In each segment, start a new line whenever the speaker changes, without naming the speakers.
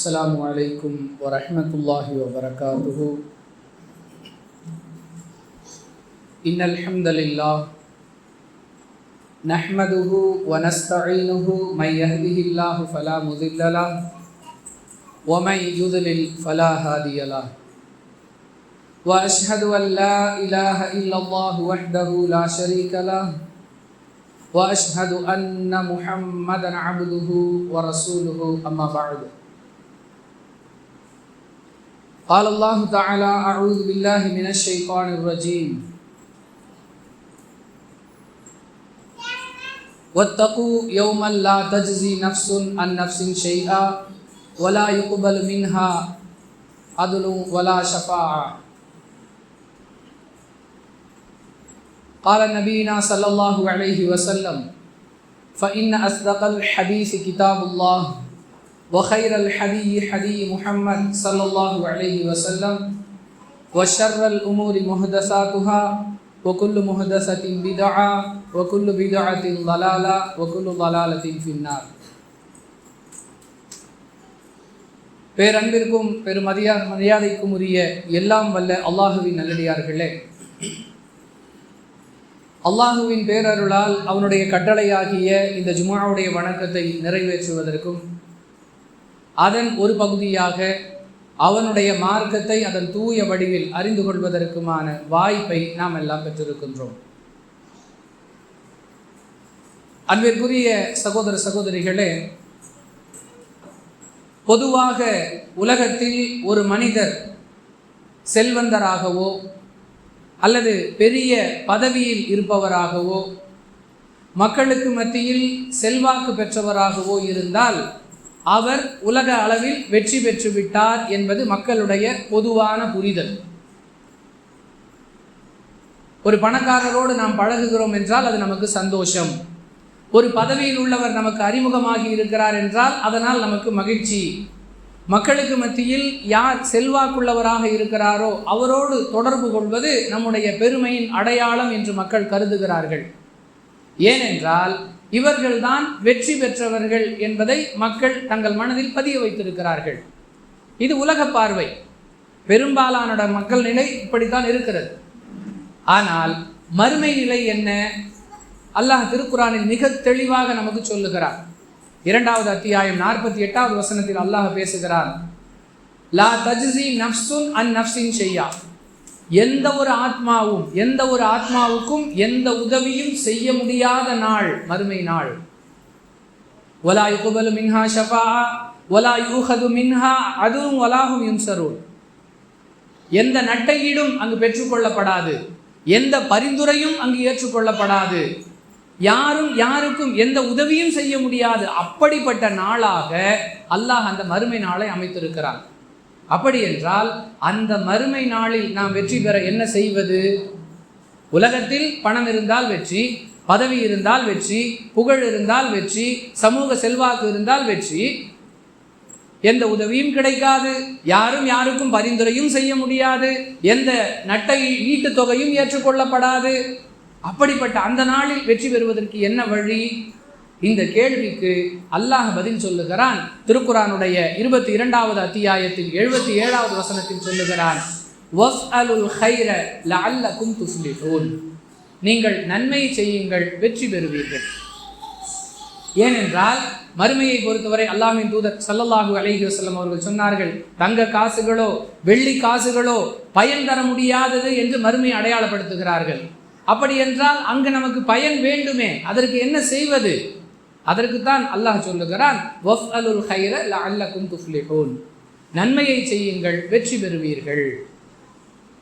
السلام عليكم ورحمة الله وبركاته. إن الحمد لله نحمده ونستعينه من يهده الله فلا مضل له ومن يضلل فلا هادي له وأشهد أن لا إله إلا الله وحده لا شريك له وأشهد أن محمدا عبده ورسوله أما بعد. قال الله تعالى: أعوذ بالله من الشيطان الرجيم. واتقوا يوما لا تجزي نفس عن نفس شيئا ولا يقبل منها عدل ولا شفاعة. قال نبينا صلى الله عليه وسلم: فإن أصدق الحديث كتاب الله وخير الحدي حدي محمد صلى الله عليه وسلم وشر الأمور محدثاتها وكل محدثة بدعة وكل بدعة ضلالة وكل ضلالة في النار. பேரன்பிற்கும் மரியாதைக்கும் உரிய எல்லாம் வல்ல அல்லாஹுவின் நல்லடியார்களே, அல்லாஹுவின் பேரருளால் அவனுடைய கட்டளையாகிய இந்த ஜும்ஆவுடைய வணக்கத்தை நிறைவேற்றுவதற்கும் அதன் ஒரு பகுதியாக அவனுடைய மார்க்கத்தை அதன் தூய வடிவில் அறிந்து கொள்வதற்குமான வாய்ப்பை நாம் எல்லாம் பெற்றிருக்கின்றோம். அன்பிற்குரிய சகோதர சகோதரிகளே, பொதுவாக உலகத்தில் ஒரு மனிதர் செல்வந்தராகவோ அல்லது பெரிய பதவியில் இருப்பவராகவோ மக்களுக்கு மத்தியில் செல்வாக்கு பெற்றவராகவோ இருந்தால் அவர் உலக அளவில் வெற்றி பெற்று விட்டார் என்பது மக்களுடைய பொதுவான புரிதல். ஒரு பணக்காரரோடு நாம் பழகுகிறோம் என்றால் அது நமக்கு சந்தோஷம். ஒரு பதவியில் உள்ளவர் நமக்கு அறிமுகமாகி இருக்கிறார் என்றால் அதனால் நமக்கு மகிழ்ச்சி. மக்களுக்கு மத்தியில் யார் செல்வாக்குள்ளவராக இருக்கிறாரோ அவரோடு தொடர்பு கொள்வது நம்முடைய பெருமையின் அடையாளம் என்று மக்கள் கருதுகிறார்கள். ஏனென்றால் இவர்கள்தான் வெற்றி பெற்றவர்கள் என்பதை மக்கள் தங்கள் மனதில் பதிய வைத்திருக்கிறார்கள். இது உலக பார்வை. பெரும்பாலான மக்கள் நிலை இப்படித்தான் இருக்கிறது. ஆனால் மறுமை நிலை என்ன? அல்லாஹ் திருக்குரானில் மிக தெளிவாக நமக்கு சொல்லுகிறார். 2வது அத்தியாயம் 48வது வசனத்தில் அல்லாஹ் பேசுகிறார்: லா தஜ்ஸி நஃப்ஸுன் அன் நஃப்ஸின் ஷையா. எந்த ஒரு ஆத்மாவுக்கும் எந்த உதவியும் செய்ய முடியாத நாள் மறுமை நாள். வலா யுக்பலு மின்ஹா ஷஃபாஅ வலா யூஹது மின்ஹா அதுவும் வலாஹும் யுன்சரூன். எந்த நட்டையீடும் அங்கு பெற்றுக்கொள்ளப்படாது, எந்த பரிந்துரையும் அங்கு ஏற்றுக்கொள்ளப்படாது, யாருக்கும் எந்த உதவியும் செய்ய முடியாது. அப்படிப்பட்ட நாளாக அல்லாஹ் அந்த மறுமை நாளை அமைத்திருக்கிறான். அப்படி என்றால் அந்த மறுமை நாளில் நாம் வெற்றி பெற என்ன செய்வது? உலகத்தில் பணம் இருந்தால் வெற்றி, பதவி இருந்தால் வெற்றி, புகழ் இருந்தால் வெற்றி, சமூக செல்வாக்கு இருந்தால் வெற்றி. எந்த உதவியும் கிடைக்காது, யாருக்கும் பரிந்துரையும் செய்ய முடியாது, எந்த நட்டை ஈட்டு தொகையும் ஏற்றுக்கொள்ளப்படாது. அப்படிப்பட்ட அந்த நாளில் வெற்றி பெறுவதற்கு என்ன வழி? இந்த கேள்விக்கு அல்லாஹ் பதில் சொல்லுகிறான். திருக்குரானுடைய 22வது அத்தியாயத்தில் 77வது வசனத்தில் சொல்லுகிறான்: வஸ்அலுல் கைர லஅல்லகும் துஃப்லிஹூன். நீங்கள் நன்மை செய்யுங்கள், வெற்றி பெறுவீர்கள். ஏனென்றால் மறுமையை பொறுத்தவரை அல்லாஹ்வின் தூதர் ஸல்லல்லாஹு அலைஹி வஸல்லம் அவர்கள் சொன்னார்கள், தங்க காசுகளோ வெள்ளி காசுகளோ பயன் தர முடியாதது என்று மறுமையை அடையாளப்படுத்துகிறார்கள். அப்படி என்றால் அங்கு நமக்கு பயன் வேண்டுமே, அதற்கு என்ன செய்வது? அதற்குத்தான் அல்லாஹ் சொல்லுகிறான்: வஃஅலுல் கைர லஅல்லகும் துஃப்லிஹூன். நன்மையை செய்யுங்கள், வெற்றி பெறுவீர்கள்.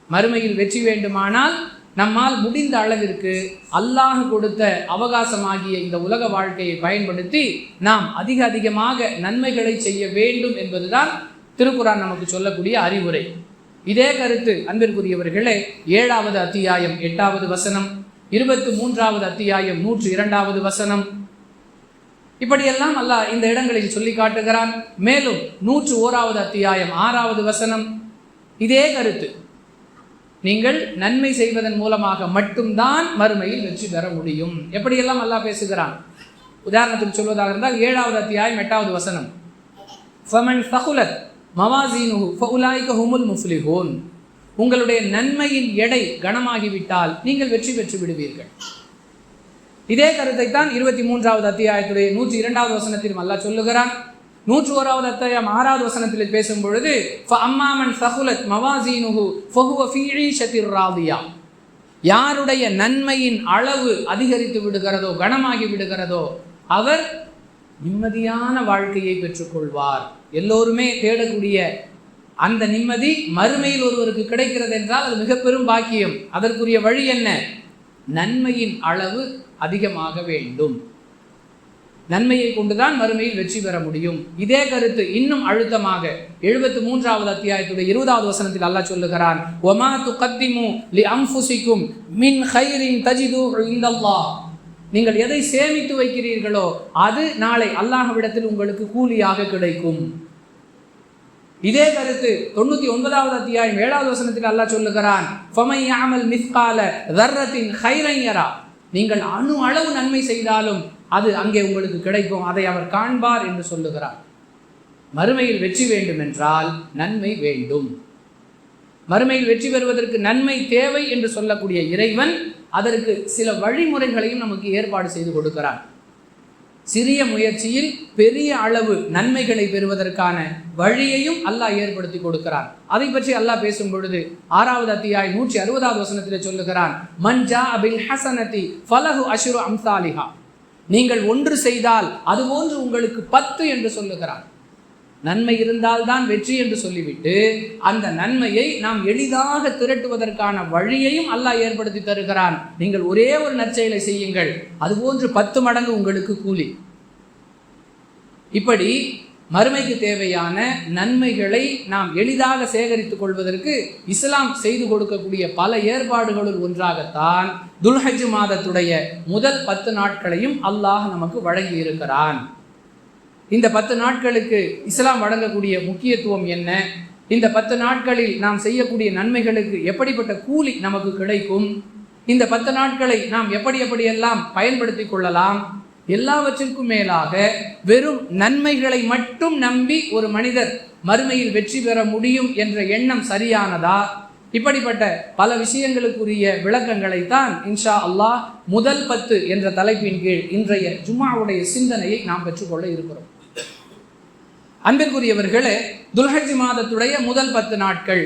மறுமையில் வெற்றி வேண்டுமானால் நம்மால் முடிந்த அளவிற்கு அல்லாஹ் கொடுத்த அவகாசமாகிய இந்த உலக வாழ்க்கையை பயன்படுத்தி நாம் அதிகமாக நன்மைகளை செய்ய வேண்டும் என்பதுதான் திருக்குரான் நமக்கு சொல்லக்கூடிய அறிவுரை. இதே கருத்து அன்பிற்குரியவர்களே 7வது அத்தியாயம் 8வது வசனம், 23வது அத்தியாயம் 102வது வசனம், இப்படியெல்லாம் அல்லாஹ் இந்த இடங்களில் சொல்லி காட்டுகிறான். மேலும் 101வது அத்தியாயம் 6வது வசனம் இதே கருத்து. நீங்கள் நன்மை செய்வதன் மூலமாக மட்டும்தான் மறுமையில் வெற்றி பெற முடியும். எப்படியெல்லாம் அல்லாஹ் பேசுகிறான்? உதாரணத்துக்கு சொல்வதாக இருந்தால் 7வது அத்தியாயம் 8வது வசனம், ஃபமன் தகுலத் மவாசீனுஹு ஃபஉலாயிக ஹுமுல் முஃப்லிஹூன். உங்களுடைய நன்மையின் எடை கனமாகிவிட்டால் நீங்கள் வெற்றி பெற்று விடுவீர்கள். இதே கருத்தை தான் 23வது அத்தியாயத்துடைய 102வது வசனத்திலும் அல்லாஹ் சொல்லுகிறான். 101வது அத்தியாயம் 6வது வசனத்தில் பேசும் பொழுது ஃபஅம்மாமன் தகுலத் மவாசீனுஹு ஃபஹுவ ஃபீ ஈஷத்திர் ராதியா. யாருடைய நன்மையின் அளவு அதிகரித்து விடுகிறதோ, கனமாகி விடுகிறதோ, அவர் நிம்மதியான வாழ்க்கையை பெற்றுக்கொள்வார். எல்லோருமே தேடக்கூடிய அந்த நிம்மதி மறுமையில் ஒருவருக்கு கிடைக்கிறது என்றால் அது மிக பெரும் பாக்கியம். அதற்குரிய வழி என்ன? நன்மையின் அளவு அதிகமாக வேண்டும். நன்மையை கொண்டுதான் மறுமையில் வெற்றி பெற முடியும். இதே கருத்து இன்னும் அழுத்தமாக 73வது அத்தியாயத்துடைய 20வது வசனத்தில் அல்லாஹ் சொல்லுகிறான், வமா துகத்திமு லி அன்ஃபுசிக்கும் மின் கைரின் தஜிதுஹு இன்தல்லாஹ். நீங்கள் எதை சேமித்து வைக்கிறீர்களோ அது நாளை அல்லாஹ்விடத்தில் உங்களுக்கு கூலியாக கிடைக்கும். இதே கருத்து 99வது அத்தியாயம் 7வது வசனத்தில் அல்லாஹ் சொல்லுகிறான், ஃபமை யஅமல் மிஸ்கால தர்ரத்தின் கைரன் யரா. நீங்கள் அணு அளவு நன்மை செய்தாலும் அது அங்கே உங்களுக்கு கிடைக்கும், அதை அவர் காண்பார் என்று சொல்லுகிறார். மறுமையில் வெற்றி வேண்டும் என்றால் நன்மை வேண்டும். மறுமையில் வெற்றி பெறுவதற்கு நன்மை தேவை என்று சொல்லக்கூடிய இறைவன் அதற்கு சில வழிமுறைகளையும் நமக்கு ஏற்பாடு செய்து கொடுக்கிறார். சிறிய முயற்சியில் பெரிய அளவு நன்மைகளை பெறுவதற்கான வழியையும் அல்லாஹ் ஏற்படுத்தி கொடுக்கிறான். அதை பற்றி அல்லாஹ் பேசும் பொழுது 6வது அத்தியாயம் 160வது வசனத்தில் சொல்லுகிறான், மன் ஜாஅ பில் ஹஸனதி ஃபலஹு அஷ்ரு அம்சாலிஹா. நீங்கள் ஒன்று செய்தால் அதுபோன்று உங்களுக்கு 10 என்று சொல்லுகிறான். நன்மை இருந்தால்தான் வெற்றி என்று சொல்லிவிட்டு அந்த நன்மையை நாம் எளிதாக திரட்டுவதற்கான வழியையும் அல்லாஹ் ஏற்படுத்தி தருகிறான். நீங்கள் ஒரே ஒரு நற்செயலை செய்யுங்கள், அதுபோன்று 10 மடங்கு உங்களுக்கு கூலி. இப்படி மறுமைக்கு தேவையான நன்மைகளை நாம் எளிதாக சேகரித்துக் கொள்வதற்கு இஸ்லாம் செய்து கொடுக்கக்கூடிய பல ஏற்பாடுகளுள் ஒன்றாகத்தான் துல்ஹஜ் மாதத்துடைய முதல் 10 நாட்களையும் அல்லாஹ் நமக்கு வழங்கி இருக்கிறான். இந்த 10 நாட்களுக்கு இஸ்லாம் வழங்கக்கூடிய முக்கியத்துவம் என்ன? இந்த 10 நாட்களில் நாம் செய்யக்கூடிய நன்மைகளுக்கு எப்படிப்பட்ட கூலி நமக்கு கிடைக்கும்? இந்த 10 நாட்களை நாம் எப்படியெல்லாம் பயன்படுத்தி கொள்ளலாம்? எல்லாவற்றிற்கும் மேலாக வெறும் நன்மைகளை மட்டும் நம்பி ஒரு மனிதர் மறுமையில் வெற்றி பெற முடியும் என்ற எண்ணம் சரியானதா? இப்படிப்பட்ட பல விஷயங்களுக்குரிய விளக்கங்களைத்தான் இன்ஷா அல்லாஹ் முதல் 10 என்ற தலைப்பின் கீழ் இன்றைய ஜும்ஆவுடைய சிந்தனையை நாம் பெற்றுக்கொள்ள இருக்கிறோம். அன்பிற்குரியவர்களே, துல்ஹஜ் மாதத்துடைய முதல் 10 நாட்கள்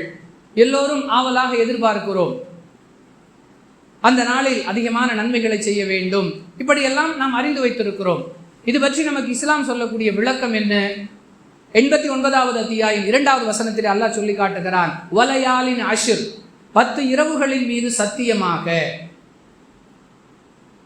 எல்லோரும் ஆவலாக எதிர்பார்க்கிறோம். அந்த நாளில் அதிகமான நன்மைகளை செய்ய வேண்டும், இப்படியெல்லாம் நாம் அறிந்து வைத்திருக்கிறோம். இது பற்றி நமக்கு இஸ்லாம் சொல்லக்கூடிய விளக்கம் என்ன? 89வது அத்தியாயம் 2வது வசனத்தில் அல்லாஹ் சொல்லி காட்டுகிறான், வலயாலின் அஷ்ர், 10 இரவுகளின் மீது சத்தியமாக.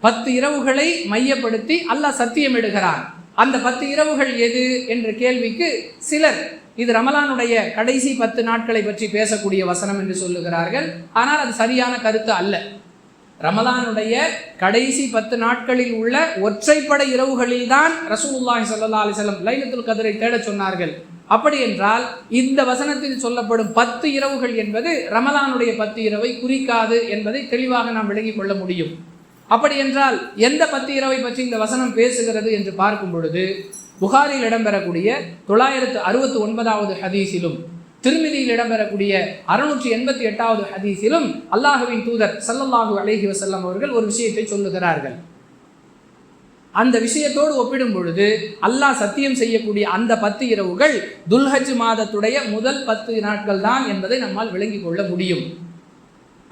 10 இரவுகளை மையப்படுத்தி அல்லாஹ் சத்தியமிடுகிறான். அந்த 10 இரவுகள் எது என்ற கேள்விக்கு சிலர் இது ரமலானுடைய கடைசி 10 நாட்களை பற்றி பேசக்கூடிய வசனம் என்று சொல்லுகிறார்கள். ஆனால் அது சரியான கருத்து அல்ல. ரமலானுடைய கடைசி 10 நாட்களில் உள்ள ஒற்றைப்படை இரவுகளில் தான் ரசூலுல்லாஹி ஸல்லல்லாஹு அலைஹி வஸல்லம் லைலத்துல் கத்ரை தேடச் சொன்னார்கள். அப்படி என்றால் இந்த வசனத்தில் சொல்லப்படும் 10 இரவுகள் என்பது ரமலானுடைய 10 இரவை குறிக்காது என்பதை தெளிவாக நாம் விளங்கிக் கொள்ள முடியும். அப்படி என்றால் எந்த 10 இரவை பற்றி இந்த வசனம் பேசுகிறது என்று பார்க்கும் பொழுது, புகாரில் இடம்பெறக்கூடிய 969வது ஹதீஸிலும் திருமிதியில் இடம்பெறக்கூடிய 688வது ஹதீஸிலும் அல்லாஹ்வின் தூதர் ஸல்லல்லாஹு அலைஹி வஸல்லம் அவர்கள் ஒரு விஷயத்தை சொல்லுகிறார்கள். அந்த விஷயத்தோடு ஒப்பிடும் பொழுது அல்லாஹ் சத்தியம் செய்யக்கூடிய அந்த 10 இரவுகள் துல்ஹஜ் மாதத்துடைய முதல் 10 நாட்கள் தான் என்பதை நம்மால் விளங்கிக் கொள்ள முடியும்.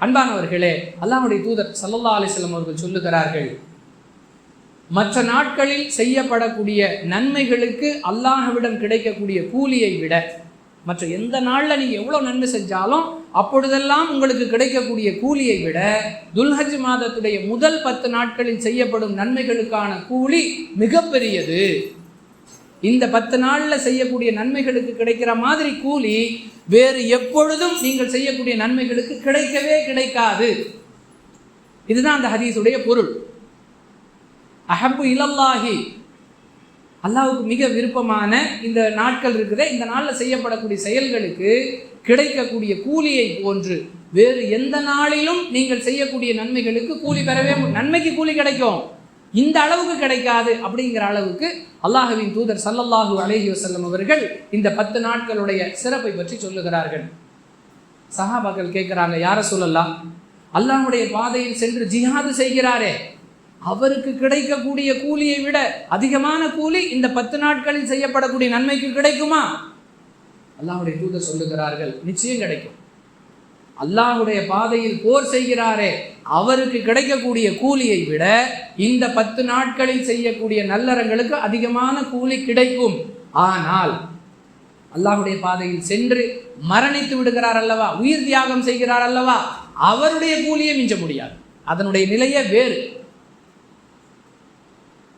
அன்பானவர்களே, அல்லாஹ்வுடைய தூதர் ஸல்லல்லாஹு அலைஹி வஸல்லம் அவர்கள் சொல்லுகிறார்கள், மற்ற நாட்களில் செய்யப்படக்கூடிய நன்மைகளுக்கு அல்லாஹ்விடம் கிடைக்கக்கூடிய கூலியை விட மற்ற எந்த நாளில் நீங்கள் எவ்வளோ நன்மை செஞ்சாலும் அப்பொழுதெல்லாம் உங்களுக்கு கிடைக்கக்கூடிய கூலியை விட துல்ஹஜ் மாதத்துடைய முதல் 10 நாட்களில் செய்யப்படும் நன்மைகளுக்கான கூலி மிகப்பெரியது. இந்த 10 நாளில் செய்யக்கூடிய நன்மைகளுக்கு கிடைக்கிற மாதிரி கூலி வேறு எப்பொழுதும் நீங்கள் செய்யக்கூடிய நன்மைகளுக்கு கிடைக்கவே கிடைக்காது. இதுதான் அந்த ஹதீஸுடைய பொருள். அஹப்பு இலல்லாஹி, அல்லாஹ்வுக்கு மிக விருப்பமான இந்த நாட்கள் இருக்குது, இந்த நாளில் செய்யப்படக்கூடிய செயல்களுக்கு கிடைக்கக்கூடிய கூலியை போன்று வேறு எந்த நாளிலும் நீங்கள் செய்யக்கூடிய நன்மைகளுக்கு கூலி பெறவே, நன்மைக்கு கூலி கிடைக்கும், இந்த அளவுக்கு கிடைக்காது அப்படிங்கிற அளவுக்கு அல்லாஹ்வின் தூதர் ஸல்லல்லாஹு அலைஹி வஸல்லம் அவர்கள் இந்த 10 நாட்களுடைய சிறப்பை பற்றி சொல்லுகிறார்கள். சஹாபாக்கள் கேட்குறாங்க, யா ரசூலல்லாஹ், அல்லாஹ்வுடைய பாதையில் சென்று ஜிஹாது செய்கிறாரே, அவருக்கு கிடைக்கக்கூடிய கூலியை விட அதிகமான கூலி இந்த 10 நாட்களில் செய்யப்படக்கூடிய நன்மைக்கு கிடைக்குமா? அல்லாஹ்வுடைய தூதர் சொல்லுகிறார்கள், நிச்சயம் கிடைக்கும். அல்லாஹ்வுடைய பாதையில் போர் செய்கிறாரே, அவருக்கு கிடைக்கக்கூடிய கூலியை விட இந்த 10 நாட்களில் செய்யக்கூடிய நல்லறங்களுக்கு அதிகமான கூலி கிடைக்கும். ஆனால் அல்லாஹ்வுடைய பாதையில் சென்று மரணித்து விடுகிறார் அல்லவா, உயிர் தியாகம் செய்கிறார் அல்லவா, அவருடைய கூலியை மிஞ்ச முடியாது. அதனுடைய நிலையே வேறு.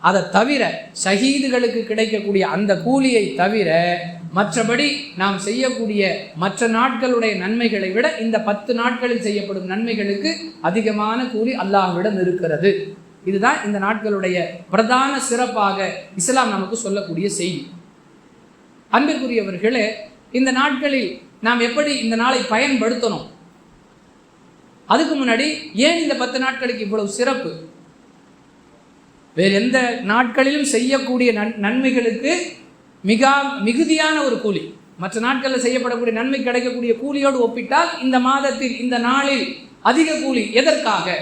அதை தவிர ஷஹீதுகளுக்கு கிடைக்கக்கூடிய அந்த கூலியை தவிர மற்றபடி நாம் செய்யக்கூடிய மற்ற நாட்களுடைய நன்மைகளை விட இந்த 10 நாட்களில் செய்யப்படும் நன்மைகளுக்கு அதிகமான கூலி அல்லாஹ்விடம் இருக்கிறது. இதுதான் இந்த நாட்களுடைய பிரதான சிறப்பாக இஸ்லாம் நமக்கு சொல்லக்கூடிய செய்தி. அன்பிற்குரியவர்களே, இந்த நாட்களில் நாம் எப்படி இந்த நாளை பயன்படுத்தணும்? அதுக்கு முன்னாடி ஏன் இந்த 10 நாட்களுக்கு இவ்வளவு சிறப்பு? வேறு எந்த நாட்களிலும் செய்யக்கூடிய நன்மைகளுக்கு மிகுதியான ஒரு கூலி, மற்ற நாட்களில் செய்யப்படக்கூடிய நன்மை கிடைக்கக்கூடிய கூலியோடு ஒப்பிட்டால் இந்த மாதத்தில் இந்த நாளில் அதிக கூலி. எதற்காக?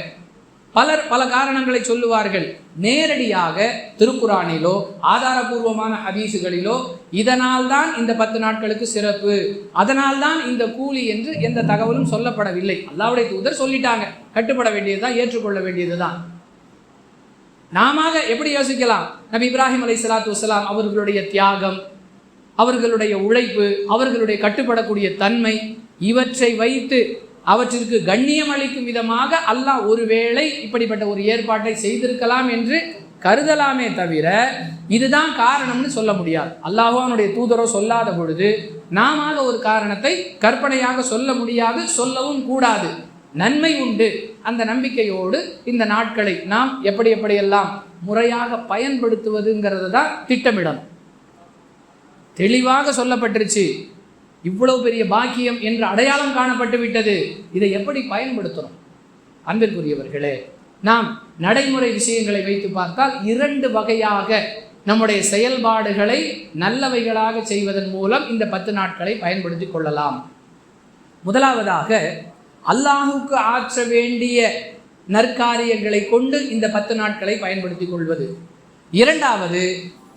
பலர் பல காரணங்களை சொல்லுவார்கள். நேரடியாக திருக்குரானிலோ ஆதாரபூர்வமான ஹதீசுகளிலோ இதனால் தான் இந்த 10 நாட்களுக்கு சிறப்பு, அதனால் தான் இந்த கூலி என்று எந்த தகவலும் சொல்லப்படவில்லை. அல்லாஹ்வுடைய தூதர் சொல்லிட்டாங்க, கட்டுப்பட வேண்டியதுதான், ஏற்றுக்கொள்ள வேண்டியதுதான். நாம எப்படி யோசிக்கலாம்? நபி இப்ராஹிம் அலைஹிஸ்ஸலாத்து வஸ்ஸலாம் அவர்களுடைய தியாகம், அவர்களுடைய உழைப்பு, அவர்களுடைய கட்டுப்படக்கூடிய தன்மை, இவற்றை வைத்து அவற்றிற்கு கண்ணியம் அளிக்கும் விதமாக அல்லாஹ் ஒருவேளை இப்படிப்பட்ட ஒரு ஏற்பாட்டை செய்திருக்கலாம் என்று கருதலாமே தவிர இதுதான் காரணம்னு சொல்ல முடியாது. அல்லாஹோ அவனுடைய தூதரோ சொல்லாத பொழுது நாம ஒரு காரணத்தை கற்பனையாக சொல்ல முடியாது, சொல்லவும் கூடாது. நன்மை உண்டு, அந்த நம்பிக்கையோடு இந்த நாட்களை நாம் எப்படியெல்லாம் முறையாக பயன்படுத்துவதுங்கிறது தான் திட்டமிடணும். தெளிவாக சொல்லப்பட்டுருச்சு, இவ்வளவு பெரிய பாக்கியம் என்று அடையாளம் காணப்பட்டு விட்டது, இதை எப்படி பயன்படுத்தணும்? அன்பிற்குரியவர்களே, நாம் நடைமுறை விஷயங்களை வைத்து பார்த்தால் 2 வகையாக நம்முடைய செயல்பாடுகளை நல்லவைகளாக செய்வதன் மூலம் இந்த 10 நாட்களை பயன்படுத்தி கொள்ளலாம். முதலாவதாக, அல்லாஹுக்கு ஆற்ற வேண்டிய நற்காரியங்களை கொண்டு இந்த 10 நாட்களை பயன்படுத்தி கொள்வது. இரண்டாவது,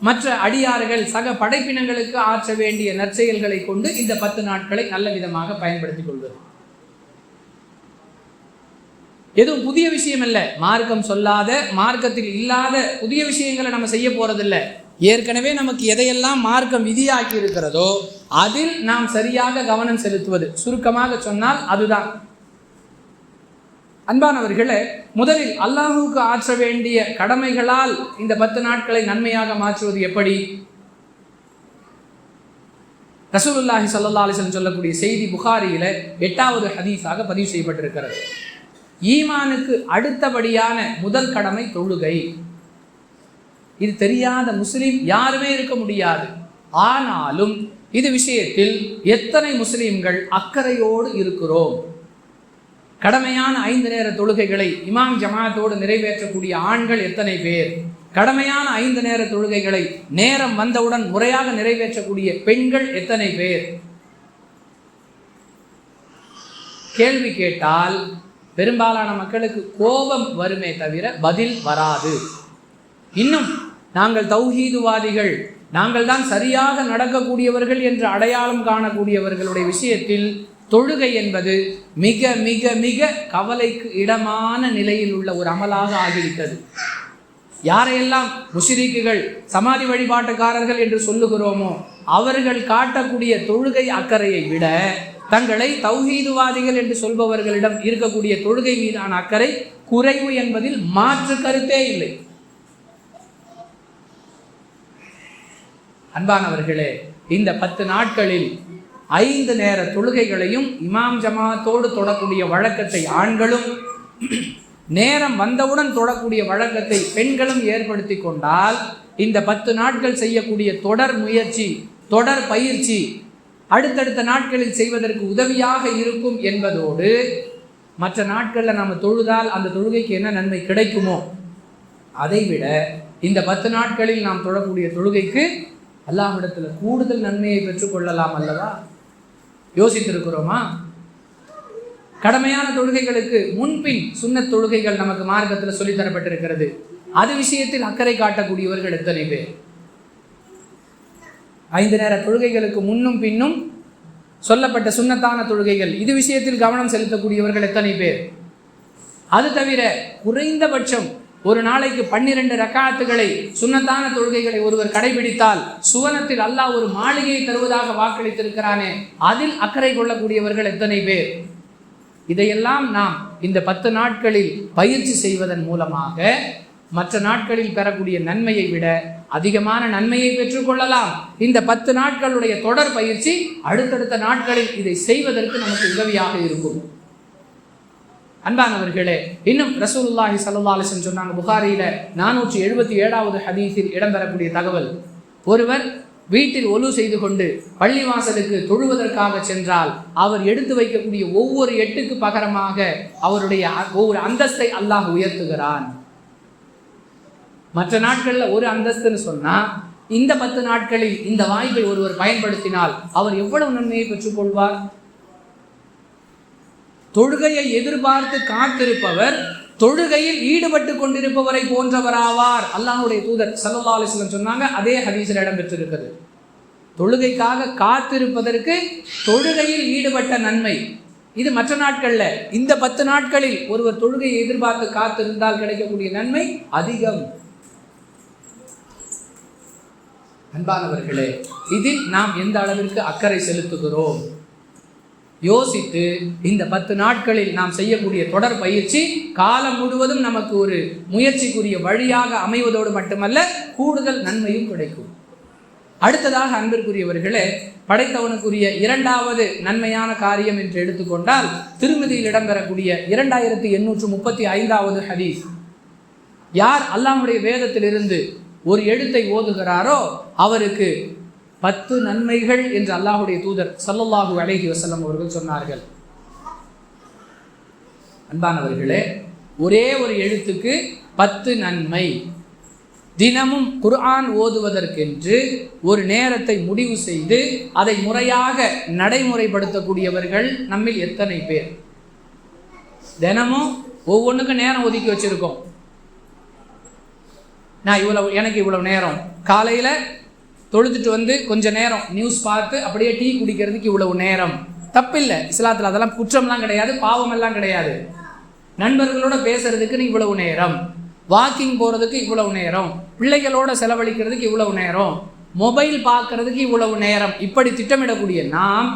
மற்ற அடியார்கள் சக படைப்பினங்களுக்கு ஆற்ற வேண்டிய நற்செயல்களை கொண்டு இந்த 10 நாட்களை நல்ல விதமாக பயன்படுத்தி கொள்வது. எதுவும் புதிய விஷயம் அல்ல, மார்க்கம் சொல்லாத, மார்க்கத்தில் இல்லாத புதிய விஷயங்களை நம்ம செய்ய போறதில்லை. ஏற்கனவே நமக்கு எதையெல்லாம் மார்க்கம் விதியாக்கி இருக்கிறதோ அதில் நாம் சரியாக கவனம் செலுத்துவது. சுருக்கமாக சொன்னால் அதுதான். அன்பானவர்களே, முதலில் அல்லாஹுக்கு ஆற்ற வேண்டிய கடமைகளால் இந்த 10 நாட்களை நன்மையாக மாற்றுவது எப்படி? ரசூலுல்லாஹி ஸல்லல்லாஹு அலைஹி வஸல்லம் சொல்லக்கூடிய செய்தி புகாரியில 8வது ஹதீஸாக பதிவு செய்யப்பட்டிருக்கிறது. ஈமானுக்கு அடுத்தபடியான முதல் கடமை தொழுகை. இது தெரியாத முஸ்லிம் யாருமே இருக்க முடியாது. ஆனாலும் இது விஷயத்தில் எத்தனை முஸ்லிம்கள் அக்கறையோடு இருக்கிறோம்? கடமையான 5 நேர தொழுகைகளை இமாம் ஜமாத்தோடு நிறைவேற்றக்கூடிய ஆண்கள் எத்தனை பேர்? கடமையான 5 நேர தொழுகைகளை நேரம் வந்தவுடன் முறையாக நிறைவேற்றக்கூடிய பெண்கள் எத்தனை பேர்? கேள்வி கேட்டால் பெரும்பாலான மக்களுக்கு கோபம் வருமே தவிர பதில் வராது. இன்னும் நாங்கள் தௌஹீதுவாதிகள், நாங்கள் தான் சரியாக நடக்கக்கூடியவர்கள் என்று அடையாளம் காணக்கூடியவர்களுடைய விஷயத்தில் தொழுகை என்பது மிக மிக மிக கவலைக்கு இடமான நிலையில் உள்ள ஒரு அமலாக ஆகிவிட்டது. யாரையெல்லாம் முஷ்ரிக்குகள், சமாதி வழிபாட்டுக்காரர்கள் என்று சொல்லுகிறோமோ அவர்கள் காட்டக்கூடிய தொழுகை அக்கறையை விட தங்களை தௌஹீதுவாதிகள் என்று சொல்பவர்களிடம் இருக்கக்கூடிய தொழுகை மீதான அக்கறை குறைவு என்பதில் மாற்று கருத்தே இல்லை. அன்பானவர்களே, இந்த 10 நாட்களில் 5 நேர தொழுகைகளையும் இமாம் ஜமாத்தோடு தொடக்கூடிய வழக்கத்தை ஆண்களும், நேரம் வந்தவுடன் தொடக்கூடிய வழக்கத்தை பெண்களும் ஏற்படுத்தி கொண்டால் இந்த 10 நாட்கள் செய்யக்கூடிய தொடர் முயற்சி, தொடர் பயிற்சி அடுத்தடுத்த நாட்களில் செய்வதற்கு உதவியாக இருக்கும் என்பதோடு மற்ற நாட்களில் நம்ம தொழுதால் அந்த தொழுகைக்கு என்ன நன்மை கிடைக்குமோ அதைவிட இந்த 10 நாட்களில் நாம் தொழக்கூடிய தொழுகைக்கு அல்லாஹ்விடத்தில் கூடுதல் நன்மையை பெற்றுக்கொள்ளலாம் அல்லவா? யோசித்திருக்கிறோமா? கடமையான தொழுகைகளுக்கு முன்பின் சுன்னத் தொழுகைகள் நமக்கு மார்க்கத்தில் சொல்லித்தரப்பட்டிருக்கிறது. அது விஷயத்தில் அக்கறை காட்டக்கூடியவர்கள் எத்தனை பேர்? 5 நேர தொழுகைகளுக்கு முன்னும் பின்னும் சொல்லப்பட்ட சுன்னத்தான தொழுகைகள், இது விஷயத்தில் கவனம் செலுத்தக்கூடியவர்கள் எத்தனை பேர்? அது தவிர குறைந்தபட்சம் ஒரு நாளைக்கு 12 ரக்காத்துகளை சுன்னத்தான தொழுகைகளை ஒருவர் கடைபிடித்தால் சுவனத்தில் அல்லாஹ் ஒரு மாளிகையை தருவதாக வாக்களித்திருக்கிறானே, அதில் அக்கறை கொள்ளக்கூடியவர்கள் எத்தனை பேர்? இதையெல்லாம் நாம் இந்த 10 நாட்களில் பயிற்சி செய்வதன் மூலமாக மற்ற நாட்களில் பெறக்கூடிய நன்மையை விட அதிகமான நன்மையை பெற்றுக்கொள்ளலாம். இந்த 10 நாட்களுடைய தொடர் பயிற்சி அடுத்தடுத்த நாட்களில் இதை செய்வதற்கு நமக்கு உதவியாக இருக்கும். அன்பானவர்களே, இன்னும் ரசூலுல்லாஹி ஸல்லல்லாஹு அலைஹி வஸல்லம் சொன்னாங்க, புகாரியில 477வது ஹதீஸில் இடம்பெறக்கூடிய தகவல், ஒருவர் வீட்டில் ஒலு செய்து கொண்டு பள்ளிவாசலுக்கு தொழுவதற்காக சென்றால் அவர் எடுத்து வைக்கக்கூடிய ஒவ்வொரு எட்டுக்கு பகரமாக அவருடைய ஒவ்வொரு அந்தஸ்தை அல்லாஹ் உயர்த்துகிறான். மற்ற நாட்களில் ஒரு அந்தஸ்துன்னு சொன்னா, இந்த 10 நாட்களில் இந்த வாய்ப்பை ஒருவர் பயன்படுத்தினால் அவர் எவ்வளவு நன்மையை பெற்றுக்கொள்வார்? தொழுகையை எதிர்பார்த்து காத்திருப்பவர் தொழுகையில் ஈடுபட்டு கொண்டிருப்பவரை போன்றவராவார். அல்லாஹ்வுடைய தூதர் ஸல்லல்லாஹு அலைஹி வஸல்லம் சொன்னாங்க. அதே ஹதீஸில் இடம்பெற்றிருக்கிறது. தொழுகைக்காக காத்திருப்பதற்கு தொழுகையில் ஈடுபட்ட நன்மை இது மற்ற நாட்கள்ல. இந்த 10 நாட்களில் ஒருவர் தொழுகையை எதிர்பார்த்து காத்திருந்தால் கிடைக்கக்கூடிய நன்மை அதிகம். அன்பானவர்களே, இதில் நாம் எந்த அளவிற்கு அக்கறை செலுத்துகிறோம் யோசித்து இந்த 10 நாட்களில் நாம் செய்யக்கூடிய தொடர் பயிற்சி காலம் முழுவதும் நமக்கு ஒரு முயற்சிக்குரிய வழியாக அமைவதோடு மட்டுமல்ல, கூடுதல் நன்மையும் கிடைக்கும். அடுத்ததாக அன்பிற்குரியவர்களே, படைத்தவனுக்குரிய 2வது நன்மையான காரியம் என்று எடுத்துக்கொண்டால் திருமதியில் இடம்பெறக்கூடிய 2835வது ஹதீஸ், யார் அல்லாஹ்வுடைய வேதத்திலிருந்து ஒரு எழுத்தை ஓதுகிறாரோ அவருக்கு 10 நன்மைகள் என்று அல்லாஹ்வுடைய தூதர் ஸல்லல்லாஹு அலைஹி வஸல்லம் அவர்கள் சொன்னார்கள். அன்பானவர்களே, ஒரே ஒரு எழுத்துக்கு 10 நன்மை. தினமும் குர்ஆன் ஓதுவதற்கென்று ஒரு நேரத்தை முடிவு செய்து அதை முறையாக நடைமுறைப்படுத்தக்கூடியவர்கள் நம்மில் எத்தனை பேர்? தினமும் ஒவ்வொன்றுக்கும் நேரம் ஒதுக்கி வச்சிருக்கோம். நான் எனக்கு இவ்வளவு நேரம், காலையில் தொழுதுட்டு வந்து கொஞ்ச நேரம் நியூஸ் பார்த்து அப்படியே டீ குடிக்கிறதுக்கு இவ்வளவு நேரம், தப்பில்லை. இஸ்லாத்தில் அதெல்லாம் குற்றம்லாம் கிடையாது, பாவமெல்லாம் கிடையாது. நண்பர்களோட பேசுறதுக்கு இவ்வளவு நேரம், வாக்கிங் போகிறதுக்கு இவ்வளவு நேரம், பிள்ளைகளோட செலவழிக்கிறதுக்கு இவ்வளவு நேரம், மொபைல் பார்க்கறதுக்கு இவ்வளவு நேரம், இப்படி திட்டமிடக்கூடிய நாம்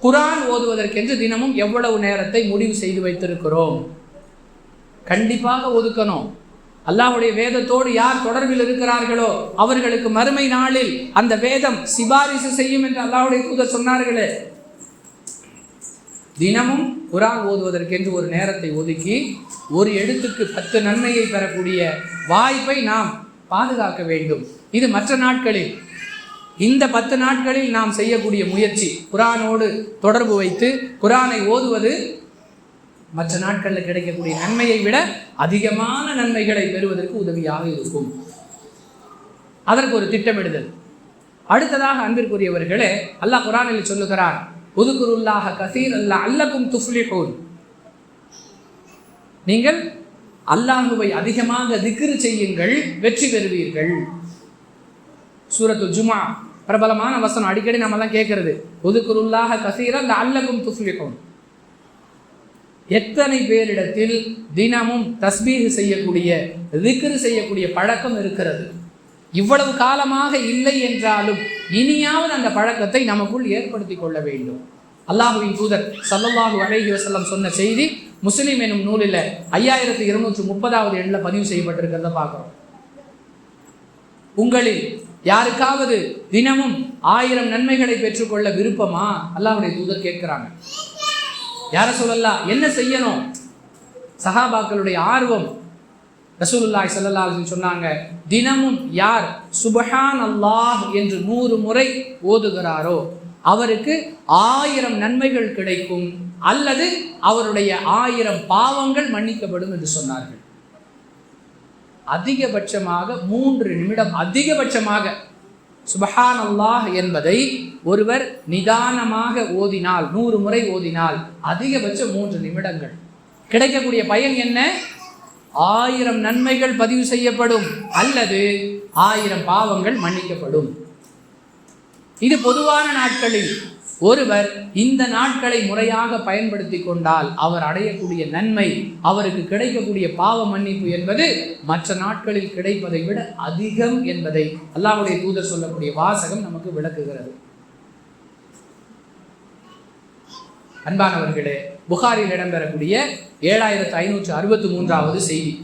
குர்ஆன் ஓதுவதற்கென்று தினமும் எவ்வளவு நேரத்தை முடிவு செய்து வைத்திருக்கிறோம்? கண்டிப்பாக ஒதுக்கணும். அல்லாஹ்வுடைய வேதத்தோடு யார் தொடர்பில் இருக்கிறார்களோ அவர்களுக்கு மறுமை நாளில் அந்த வேதம் சிபாரிசு செய்யும் என்று அல்லாஹ்வுடைய தூதர் சொன்னார்களே. தினமும் குர்ஆன் ஓதுவதற்கென்று ஒரு நேரத்தை ஒதுக்கி ஒரு எழுத்துக்கு 10 நன்மையை பெறக்கூடிய வாய்ப்பை நாம் பாதுகாக்க வேண்டும். இது மற்ற நாட்களில். இந்த 10 நாட்களில் நாம் செய்யக்கூடிய முயற்சி, குர்ஆனோடு தொடர்பு வைத்து குர்ஆனை ஓதுவது மற்ற நாட்களில் கிடைக்கக்கூடிய நன்மையை விட அதிகமான நன்மைகளை பெறுவதற்கு உதவியாக இருக்கும். அதற்கு ஒரு திட்டமிடுதல். அடுத்ததாக அன்பிற்குரியவர்களே, அல்லாஹ் குர்ஆனில் சொல்லுகிறான், உதுகுருல்லாஹ கஸீரன் லஅல்லகும் துஃப்லிஹூன். நீங்கள் அல்லாஹ்வை அதிகமாக திக்ர் செய்யுங்கள், வெற்றி பெறுவீர்கள். சூரத்துல் ஜுமா பிரபலமான வசனம், அடிக்கடி நம்ம எல்லாம் கேட்கறது, உதுகுருல்லாஹ கஸீரன் லஅல்லகும் துஃப்லிஹூன். எத்தனை பேரிடத்தில் தினமும் தஸ்பீஹ் செய்யக்கூடிய, திக்ர் செய்யக்கூடிய பழக்கம் இருக்கிறது? இவ்வளவு காலமாக இல்லை என்றாலும் இனியாவது அந்த பழக்கத்தை நமக்குள் ஏற்படுத்தி கொள்ள வேண்டும். அல்லாஹ்வின் தூதர் ஸல்லல்லாஹு அலைஹி வஸல்லம் சொன்ன செய்தி முஸ்லிம் எனும் நூலில் 5230வது எண்ணில் பதிவு செய்யப்பட்டிருக்கிறத பார்க்கிறோம். உங்களில் யாருக்காவது தினமும் 1000 நன்மைகளை பெற்றுக்கொள்ள விருப்பமா? அல்லாஹ்வுடைய தூதர் கேட்கிறாங்க. யார சொல்லலாம், என்ன செய்யணும்? சஹாபாக்களுடைய ஆர்வம். ரசூலுல்லாஹி ஸல்லல்லாஹு அலைஹி வஸல்லம் சொன்னாங்க, தினமும் யார் சுப்ஹான் அல்லாஹ் என்று 100 முறை ஓதுகிறாரோ அவருக்கு 1000 நன்மைகள் கிடைக்கும், அல்லது அவருடைய 1000 பாவங்கள் மன்னிக்கப்படும் என்று சொன்னார்கள். அதிகபட்சமாக 3 நிமிடம், அதிகபட்சமாக சுப்ஹானல்லாஹ் என்பதை ஒருவர் நிதானமாக ஓதினால், 100 முறை ஓதினால் அதிகபட்சம் 3 நிமிடங்கள். கிடைக்கக்கூடிய பயன் என்ன? 1000 நன்மைகள் பதிவு செய்யப்படும் அல்லது 1000 பாவங்கள் மன்னிக்கப்படும். இது பொதுவான நாட்களில். ஒருவர் இந்த நாட்களை முறையாக பயன்படுத்தி கொண்டால் அவர் அடையக்கூடிய நன்மை, அவருக்கு கிடைக்கக்கூடிய பாவ மன்னிப்பு என்பது மற்ற நாட்களில் கிடைப்பதை விட அதிகம் என்பதை அல்லாஹ்வுடைய தூதர் சொல்லக்கூடிய வாசகம் நமக்கு விளக்குகிறது. அன்பானவர்களே, புகாரில் இடம்பெறக்கூடிய 7563வது செய்தி.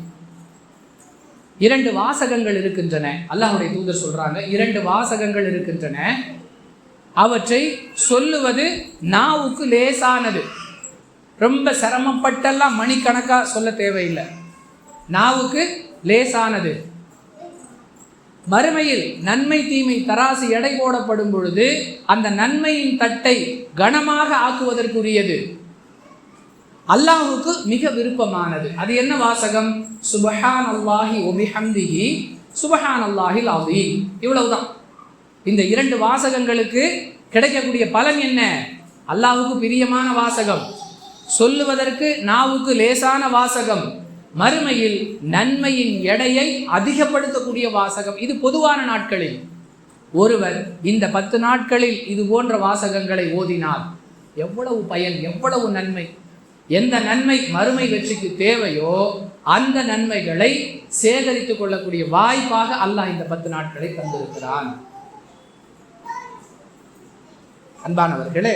2 வாசகங்கள் இருக்கின்றன. அல்லாஹ்வுடைய தூதர் சொல்றாங்க, 2 வாசகங்கள் இருக்கின்றன. அவற்றை சொல்லுவது நாவுக்கு லேசானது. ரொம்ப சிரமப்பட்டெல்லாம் மணிக்கணக்கா சொல்ல தேவையில்லை. நாவுக்கு லேசானது. மறுமையில் நன்மை தீமை தராசு எடை போடப்படும் பொழுது அந்த நன்மையின் தட்டை கனமாக ஆக்குவதற்குரியது, அல்லாஹ்வுக்கு மிக விருப்பமானது. அது என்ன வாசகம்? சுப்ஹானல்லாஹி வ பிஹம்திஹி சுப்ஹானல்லாஹில் அஸீம். இவ்வளவுதான். இந்த 2 வாசகங்களுக்கு கிடைக்கக்கூடிய பலன் என்ன? அல்லாஹ்வுக்கு பிரியமான வாசகம், சொல்லுவதற்கு நாவுக்கு லேசான வாசகம், மறுமையில் நன்மையின் எடையை அதிகப்படுத்தக்கூடிய வாசகம். இது பொதுவான நாட்களில். ஒருவர் இந்த 10 நாட்களில் இது போன்ற வாசகங்களை ஓதினால் எவ்வளவு பயன், எவ்வளவு நன்மை. எந்த நன்மை மறுமை வெற்றிக்கு தேவையோ அந்த நன்மைகளை சேகரித்துக் கொள்ளக்கூடிய வாய்ப்பாக அல்லாஹ் இந்த 10 நாட்களை தந்திருக்கிறான். அன்பானவர்களே,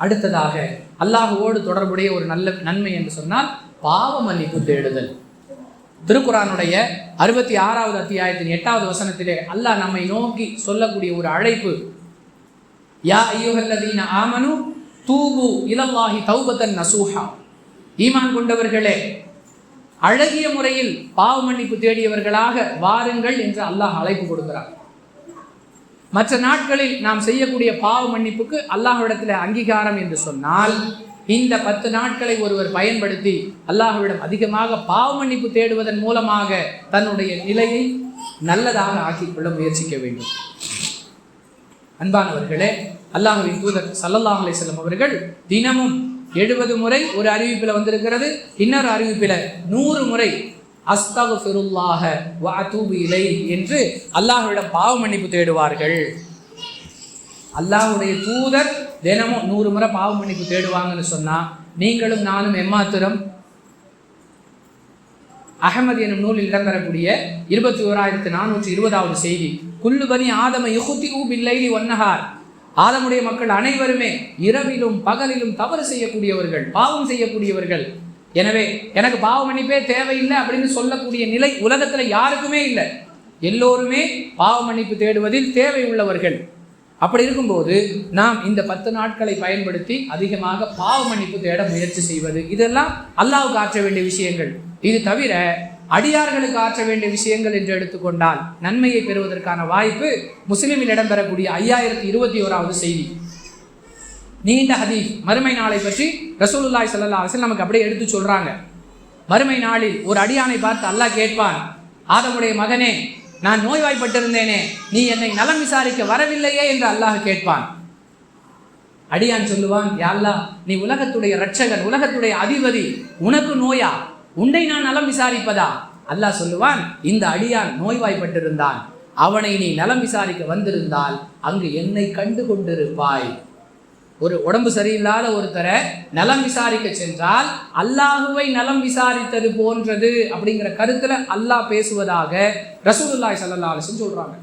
அடுத்ததாக அல்லாஹ்வோடு தொடர்புடைய ஒரு நல்ல நன்மை என்று சொன்னால் பாவ மன்னிப்பு தேடுதல். திருக்குர்ஆனுடைய 66வது அத்தியாயத்தின் 8வது வசனத்திலே அல்லாஹ் நம்மை நோக்கி சொல்லக்கூடிய ஒரு அழைப்பு, யா அய்யுஹல்லதீன ஆமனு தூபு இலல்லாஹி தௌபத்தன் நசூஹா. ஈமான் கொண்டவர்களே, அழகிய முறையில் பாவ மன்னிப்பு தேடியவர்களாக வாருங்கள் என்று அல்லாஹ் அழைப்பு கொடுக்கிறார். மற்ற நாட்களில் நாம் செய்யக்கூடிய பாவ மன்னிப்புக்கு அல்லாஹ்விடத்தில் அங்கீகாரம் என்று சொன்னால், இந்த 10 நாட்களை ஒருவர் பயன்படுத்தி அல்லாஹ்விடம் அதிகமாக பாவ மன்னிப்பு தேடுவதன் மூலமாக தன்னுடைய நிலையை நல்லதாக ஆக்கிக்கொள்ள முயற்சிக்க வேண்டும். அன்பானவர்களே, அல்லாஹ்வின் தூதர் ஸல்லல்லாஹு அலைஹி வஸல்லம் அவர்கள் தினமும் 70 முறை ஒரு அறிவிப்பில் வந்திருக்கிறது, இன்னொரு அறிவிப்பில் 100 முறை அஸ்தக்ஃபிருல்லாஹ வ அதூபு இலைஹி என்று அல்லாஹ்விடம் பாவ மன்னிப்பு தேடுவார்கள். அல்லாஹ்வுடைய தூதர் தினமும் 100 முறை பாவ மன்னிப்பு தேடுவாங்கன்னு சொன்னா நீங்களும் நானும் எம்மாத்திரம்? அஹ்மத் எனும் நூலில் இடம்பெறக்கூடிய 21420வது செய்தி, குல்லு பனி ஆதம யுஹ்திஉ பில்லைலி வன்னஹார். ஆதமுடைய மக்கள் அனைவருமே இரவிலும் பகலிலும் தவறு செய்யக்கூடியவர்கள், பாவம் செய்யக்கூடியவர்கள். எனவே எனக்கு பாவ மன்னிப்பே தேவையில்லை அப்படின்னு சொல்லக்கூடிய நிலை உலகத்துல யாருக்குமே இல்லை. எல்லோருமே பாவ மன்னிப்பு தேடுவதில் தேவை உள்ளவர்கள். அப்படி இருக்கும்போது நாம் இந்த 10 நாட்களை பயன்படுத்தி அதிகமாக பாவ மன்னிப்பு தேட முயற்சி செய்வது, இதெல்லாம் அல்லாஹ்வுக்கு ஆற்ற வேண்டிய விஷயங்கள். இது தவிர அடியார்களுக்கு ஆற்ற வேண்டிய விஷயங்கள் என்று எடுத்துக்கொண்டால் நன்மையை பெறுவதற்கான வாய்ப்பு முஸ்லிமில் இடம்பெறக்கூடிய 5021வது செய்தி. நீண்ட ஹதீஸ், மறுமை நாளை பற்றி ரசூலுல்லாஹி ஸல்லல்லாஹு அலைஹி வஸல்லம் நமக்கு அப்படியே எடுத்து சொல்றாங்க. மறுமை நாளில் ஒரு அடியானை பார்த்து அல்லாஹ் கேட்பான், ஆதமுடைய மகனே, நான் நோய்வாய்ப்பட்டிருந்தேனே, நீ என்னை நலம் விசாரிக்க வரவில்லையே என்று அல்லாஹ் கேட்பான். அடியான் சொல்லுவான், யா அல்லாஹ், நீ உலகத்துடைய இரட்சகன், உலகத்துடைய அதிபதி, உனக்கு நோயா? உன்னை நான் நலம் விசாரிப்பதா? அல்லாஹ் சொல்லுவான், இந்த அடியான் நோய்வாய்ப்பட்டிருந்தான், அவனை நீ நலம் விசாரிக்க வந்திருந்தால் அங்கு என்னை கண்டு கொண்டிருப்பாய். ஒரு உடம்பு சரியில்லாத ஒருத்தரை நலம் விசாரிக்க சென்றால் அல்லாஹுவை நலம் விசாரித்தது போன்றது அப்படிங்கிற கருத்துல அல்லாஹ் பேசுவதாக ரசூலுல்லாஹி ஸல்லல்லாஹு அலைஹி வஸல்லம் சொல்றாங்க.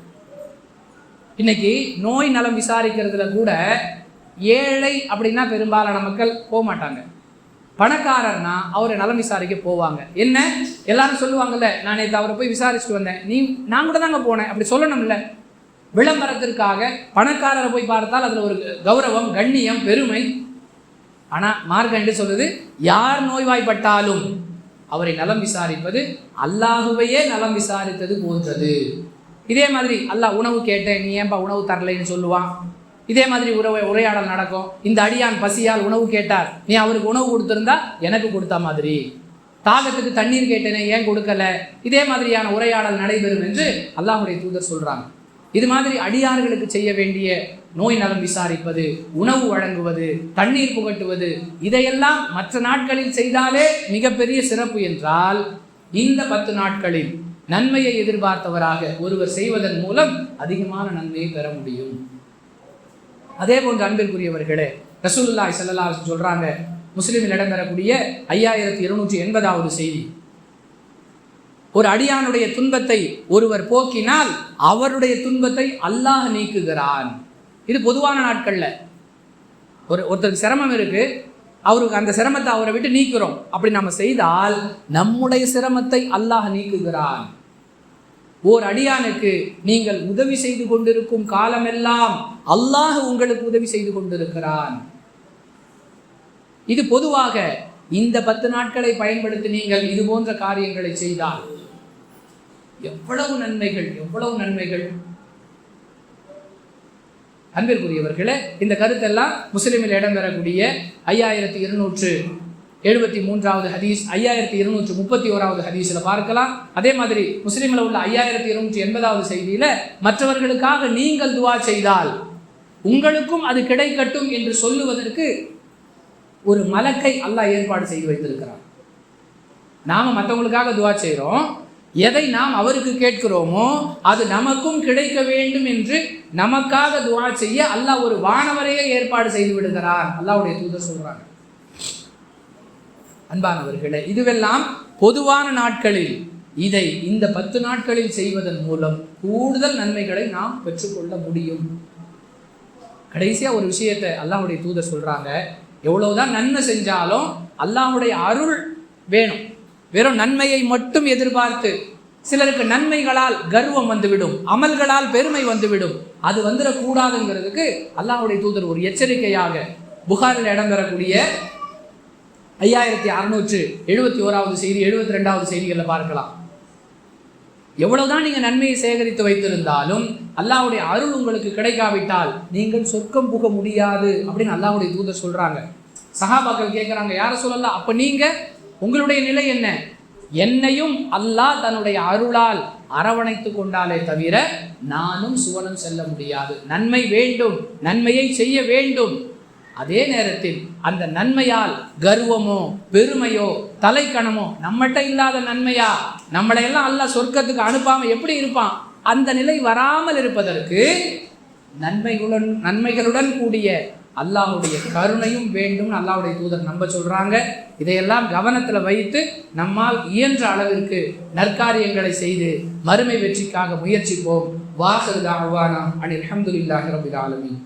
இன்னைக்கு நோய் நலம் விசாரிக்கிறதுல கூட ஏழை அப்படின்னா பெரும்பாலான மக்கள் போக மாட்டாங்க. பணக்காரர்னா அவரை நலம் விசாரிக்க போவாங்க. என்ன எல்லாரும் சொல்லுவாங்கல்ல, நான் நேற்று அவரை போய் விசாரிச்சுட்டு வந்தேன், நான் கூட தாங்க போனேன், அப்படி சொல்லணும்ல. விளம்பரத்திற்காக பணக்காரரை போய் பார்த்தால் அதில் ஒரு கௌரவம், கண்ணியம், பெருமை. ஆனால் மார்க்கம் என்று சொல்லுது, யார் நோய்வாய்ப்பட்டாலும் அவரை நலம் விசாரிப்பது அல்லாஹுவையே நலம் விசாரித்தது போன்றது. இதே மாதிரி அல்லாஹ் உணவு கேட்டேன், நீ ஏன்பா உணவு தரலைன்னு சொல்லுவான். இதே மாதிரி உரையாடல் நடக்கும். இந்த அடியான் பசியால் உணவு கேட்டார், நீ அவருக்கு உணவு கொடுத்திருந்தா எனக்கு கொடுத்த மாதிரி. தாகத்துக்கு தண்ணீர் கேட்டேனே ஏன் கொடுக்கல, இதே மாதிரியான உரையாடல் நடைபெறும் என்று அல்லாஹ்வுடைய தூதர் சொல்றாங்க. இது மாதிரி அடியார்களுக்கு செய்ய வேண்டிய நோய் நலம் விசாரிப்பது, உணவு வழங்குவது, தண்ணீர் புகட்டுவது, இதையெல்லாம் மற்ற நாட்களில் செய்தாலே மிகப்பெரிய சிறப்பு என்றால், இந்த 10 நாட்களில் நன்மையை எதிர்பார்த்தவராக ஒருவர் செய்வதன் மூலம் அதிகமான நன்மையை பெற முடியும். அதே போன்று அன்பிற்குரியவர்களே, ரசூலுல்லாஹி ஸல்லல்லாஹு அலைஹி வஸல்லம் சொல்றாங்க, முஸ்லிமில் இடம்பெறக்கூடிய 5280வது செய்தி, ஒரு அடியானுடைய துன்பத்தை ஒருவர் போக்கினால் அவருடைய துன்பத்தை அல்லாஹ் நீக்குகிறான். இது பொதுவான நாட்கள்ல ஒருத்தருக்கு சிரமம் இருக்கு, அவருக்கு அந்த சிரமத்தை அவரை விட்டு நீக்கிறோம். அப்படி நம்ம செய்தால் நம்முடைய சிரமத்தை அல்லாஹ் நீக்குகிறான். ஓர் அடியானுக்கு நீங்கள் உதவி செய்து கொண்டிருக்கும் காலமெல்லாம் அல்லாஹ் உங்களுக்கு உதவி செய்து கொண்டிருக்கிறான். இது பொதுவாக இந்த 10 நாட்களை பயன்படுத்தி நீங்கள் இது போன்ற காரியங்களை செய்தால் எவ்வளவு நன்மைகள், எவ்வளவு நன்மைகள். அன்பிற்குரியவர்களே, இந்த கருத்தெல்லாம் முஸ்லிமில் இடம்பெறக்கூடிய 5273வது ஹதீஸ், 5231வது ஹதீஸில் பார்க்கலாம். அதே மாதிரி முஸ்லிமில் உள்ள 5280வது செய்தியில, மற்றவர்களுக்காக நீங்கள் துவா செய்தால் உங்களுக்கும் அது கிடைக்கட்டும் என்று சொல்லுவதற்கு ஒரு மலக்கை அல்லாஹ் ஏற்பாடு செய்து வைத்திருக்கிறார். நாம மற்றவங்களுக்காக துவா செய்கிறோம், எதை நாம் அவருக்கு கேட்கிறோமோ அது நமக்கும் கிடைக்க வேண்டும் என்று நமக்காக துவா செய்ய அல்லாஹ் ஒரு வானவரையே ஏற்பாடு செய்து விடுகிறார். அல்லாஹ்வுடைய தூதர் சொல்றாங்க. அன்பானவர்களே, இதுவெல்லாம் பொதுவான நாட்களில், இதை இந்த 10 நாட்களில் செய்வதன் மூலம் கூடுதல் நன்மைகளை நாம் பெற்றுக்கொள்ள முடியும். கடைசியா ஒரு விஷயத்தை அல்லாஹ்வுடைய தூதர் சொல்றாங்க, எவ்வளவுதான் நன்மை செஞ்சாலும் அல்லாஹ்வுடைய அருள் வேணும். வெறும் நன்மையை மட்டும் எதிர்பார்த்து, சிலருக்கு நன்மைகளால் கர்வம் வந்துவிடும், அமல்களால் பெருமை வந்துவிடும், அது வந்துடக்கூடாதுங்கிறதுக்கு அல்லாஹ்வுடைய தூதர் ஒரு எச்சரிக்கையாக புகாரில் இடம்பெறக்கூடிய 5671வது செய்தி, 72வது செய்திகளில் பார்க்கலாம். எவ்வளவுதான் நீங்க நன்மையை சேகரித்து வைத்திருந்தாலும் அல்லாஹ்வுடைய அருள் உங்களுக்கு கிடைக்காவிட்டால் நீங்கள் சொர்க்கம் புக முடியாது அப்படின்னு அல்லாஹ்வுடைய தூதர் சொல்றாங்க. சஹாபாக்கள் கேட்கிறாங்க, யார சொல்லலாம், அப்ப நீங்க உங்களுடைய நிலை என்ன? என்னையும் அல்லாஹ் தன்னுடைய அருளால் அரவணைத்து கொண்டாலே தவிர நானும் சுவனம் செல்ல முடியாது. நன்மை வேண்டும், நன்மையை செய்ய வேண்டும். அதே நேரத்தில் அந்த நன்மையால் கர்வமோ பெருமையோ தலைக்கணமோ, நம்மகிட்ட இல்லாத நன்மையா, நம்மளையெல்லாம் அல்லாஹ் சொர்க்கத்துக்கு அனுப்பாம எப்படி இருப்பான், அந்த நிலை வராமல் இருப்பதற்கு நன்மைகளுடன் கூடிய அல்லாஹ்வுடைய கருணையும் வேண்டும். அல்லாஹ்வுடைய தூதர் நம்ப சொல்றாங்க. இதையெல்லாம் கவனத்தில் வைத்து நம்மால் இயன்ற அளவிற்கு நற்காரியங்களை செய்து மறுமை வெற்றிக்காக முயற்சிப்போம். வாஹிரு தஅவானா அனில் ஹம்துலில்லாஹி ரப்பில் ஆலமீன்.